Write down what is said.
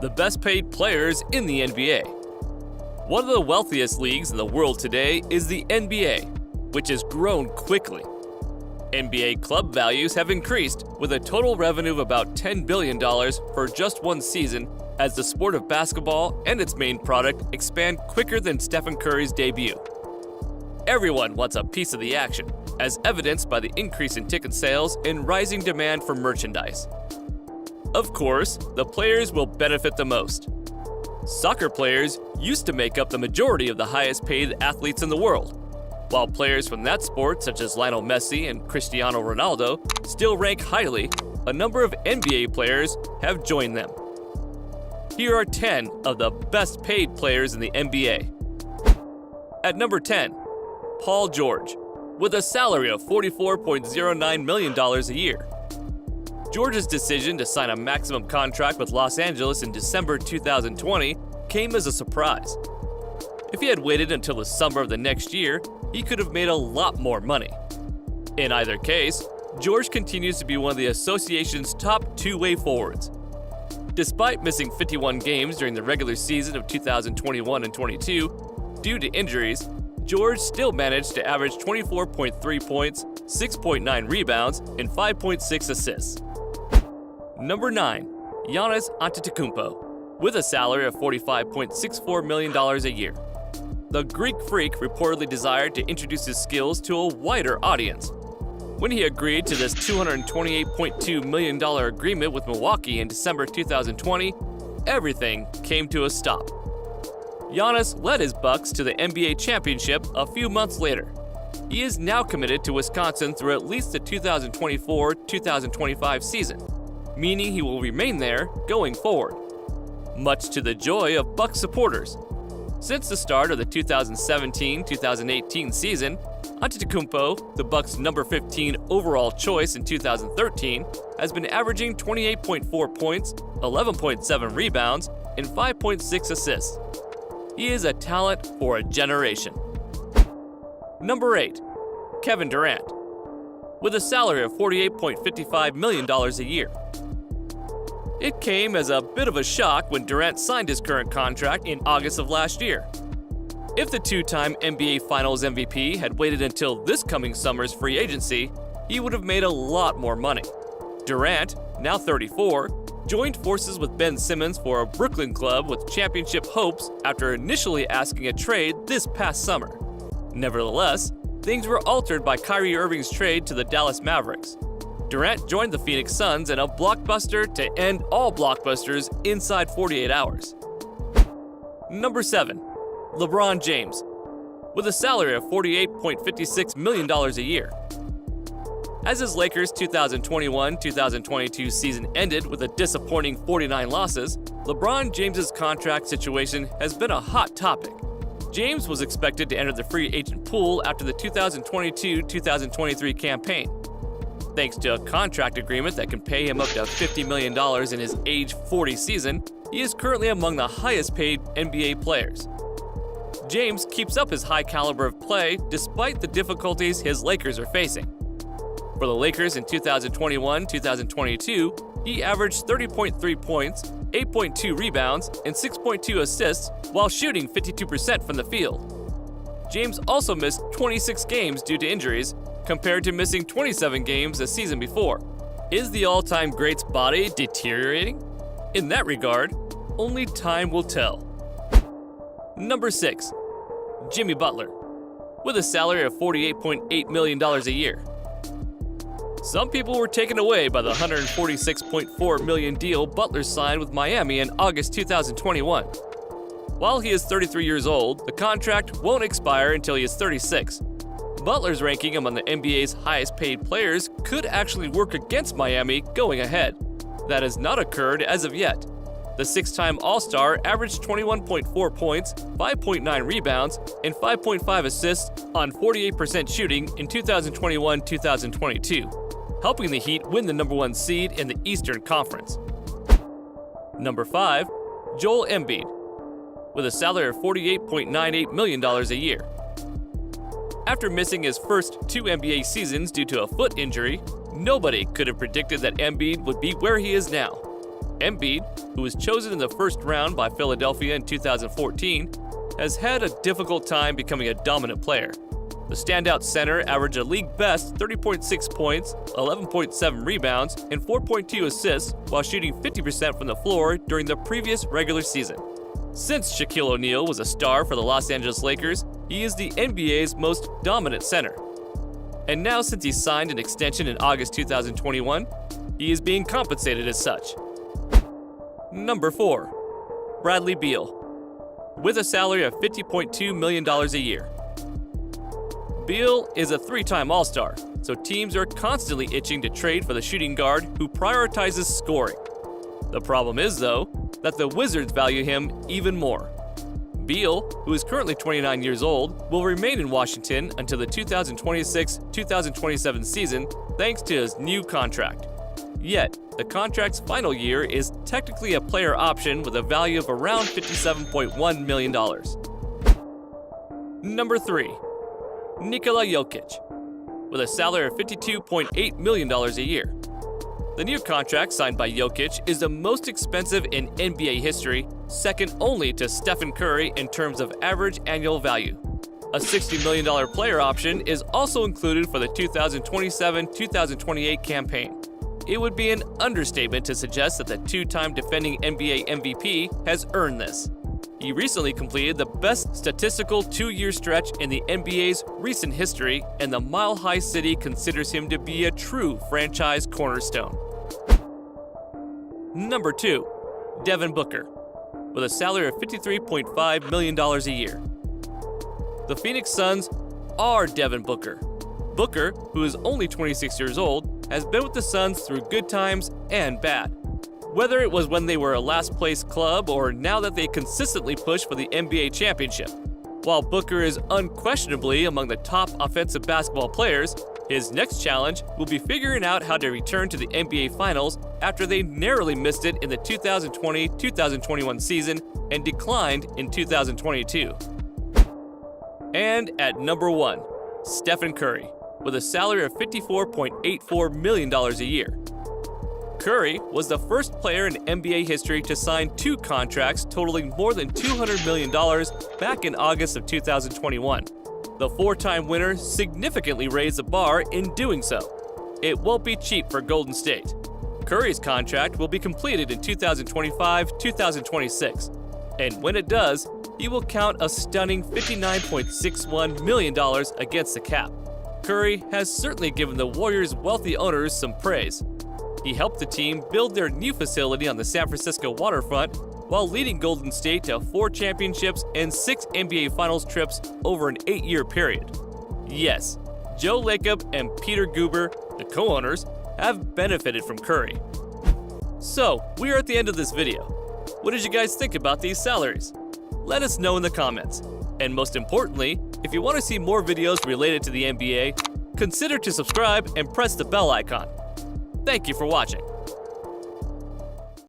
the best paid players in the NBA. One of the wealthiest leagues in the world today is the NBA, which has grown quickly. NBA club values have increased, with a total revenue of about $10 billion for just one season, as the sport of basketball and its main product expand quicker than Stephen Curry's debut. Everyone wants a piece of the action, as evidenced by the increase in ticket sales and rising demand for merchandise. Of course, the players will benefit the most. Soccer players used to make up the majority of the highest paid athletes in the world, while players from that sport such as Lionel Messi and Cristiano Ronaldo still rank highly. A number of NBA players have joined them. Here are 10 of the best paid players in the NBA. At number 10, Paul George, with a salary of $44.09 million a year. George's decision to sign a maximum contract with Los Angeles in December 2020 came as a surprise. If he had waited until the summer of the next year, he could have made a lot more money. In either case, George continues to be one of the association's top two-way forwards. Despite missing 51 games during the regular season of 2021 and 22 due to injuries, George still managed to average 24.3 points, 6.9 rebounds, and 5.6 assists. Number 9, Giannis Antetokounmpo, with a salary of $45.64 million a year. The Greek freak reportedly desired to introduce his skills to a wider audience. When he agreed to this $228.2 million agreement with Milwaukee in December 2020, everything came to a stop. Giannis led his Bucks to the NBA championship a few months later. He is now committed to Wisconsin through at least the 2024-2025 season, meaning he will remain there going forward, much to the joy of Bucks supporters. Since the start of the 2017-2018 season, Antetokounmpo, the Bucks' number 15 overall choice in 2013, has been averaging 28.4 points, 11.7 rebounds, and 5.6 assists. He is a talent for a generation. Number 8, Kevin Durant, with a salary of $48.55 million a year. It came as a bit of a shock when Durant signed his current contract in August of last year. If the two-time NBA Finals MVP had waited until this coming summer's free agency, he would have made a lot more money. Durant, now 34, joined forces with Ben Simmons for a Brooklyn club with championship hopes after initially asking a trade this past summer. Nevertheless, things were altered by Kyrie Irving's trade to the Dallas Mavericks. Durant joined the Phoenix Suns in a blockbuster to end all blockbusters inside 48 hours. Number 7, LeBron James, with a salary of $48.56 million a year. As his Lakers' 2021-2022 season ended with a disappointing 49 losses, LeBron James's contract situation has been a hot topic. James was expected to enter the free agent pool after the 2022-2023 campaign. Thanks to a contract agreement that can pay him up to $50 million in his age 40 season, he is currently among the highest paid NBA players. James keeps up his high caliber of play despite the difficulties his Lakers are facing. For the Lakers in 2021-2022, he averaged 30.3 points, 8.2 rebounds, and 6.2 assists while shooting 52% from the field. James also missed 26 games due to injuries, compared to missing 27 games the season before. Is the all-time great's body deteriorating? In that regard, only time will tell. Number 6, Jimmy Butler, with a salary of $48.8 million a year. Some people were taken away by the $146.4 million deal Butler signed with Miami in August 2021. While he is 33 years old, the contract won't expire until he is 36. Butler's ranking among the NBA's highest paid players could actually work against Miami going ahead. That has not occurred as of yet. The six-time All-Star averaged 21.4 points, 5.9 rebounds, and 5.5 assists on 48% shooting in 2021-2022, helping the Heat win the number 1 seed in the Eastern Conference. Number 5, Joel Embiid, with a salary of $48.98 million a year. After missing his first 2 NBA seasons due to a foot injury, nobody could have predicted that Embiid would be where he is now. Embiid, who was chosen in the first round by Philadelphia in 2014, has had a difficult time becoming a dominant player. The standout center averaged a league-best 30.6 points, 11.7 rebounds, and 4.2 assists while shooting 50% from the floor during the previous regular season. Since Shaquille O'Neal was a star for the Los Angeles Lakers, he is the NBA's most dominant center. And now, since he signed an extension in August 2021, he is being compensated as such. Number 4. Bradley Beal. With a salary of $50.2 million a year. Beal is a 3-time All-Star, so teams are constantly itching to trade for the shooting guard who prioritizes scoring. The problem is, though, that the Wizards value him even more. Beal, who is currently 29 years old, will remain in Washington until the 2026-2027 season thanks to his new contract. Yet, the contract's final year is technically a player option with a value of around $57.1 million. Number 3. Nikola Jokic. With a salary of $52.8 million a year. The new contract signed by Jokic is the most expensive in NBA history, second only to Stephen Curry in terms of average annual value. A $60 million player option is also included for the 2027-2028 campaign. It would be an understatement to suggest that the 2-time defending NBA MVP has earned this. He recently completed the best statistical 2-year stretch in the NBA's recent history, and the Mile High City considers him to be a true franchise cornerstone. Number 2. Devin Booker. With a salary of $53.5 million a year. The Phoenix Suns are Devin Booker. Booker, who is only 26 years old, has been with the Suns through good times and bad. Whether it was when they were a last-place club or now that they consistently push for the NBA championship. While Booker is unquestionably among the top offensive basketball players, his next challenge will be figuring out how to return to the NBA Finals after they narrowly missed it in the 2020-2021 season and declined in 2022. And at number 1, Stephen Curry, with a salary of $54.84 million a year. Curry was the first player in NBA history to sign 2 contracts totaling more than $200 million back in August of 2021. The 4-time winner significantly raised the bar in doing so. It won't be cheap for Golden State. Curry's contract will be completed in 2025-2026, and when it does, he will count a stunning $59.61 million against the cap. Curry has certainly given the Warriors' wealthy owners some praise. He helped the team build their new facility on the San Francisco waterfront while leading Golden State to 4 championships and 6 NBA Finals trips over an 8-year period. Yes, Joe Lacob and Peter Guber, the co-owners, have benefited from Curry. So, we are at the end of this video. What did you guys think about these salaries? Let us know in the comments. And most importantly, if you want to see more videos related to the NBA, consider to subscribe and press the bell icon. Thank you for watching.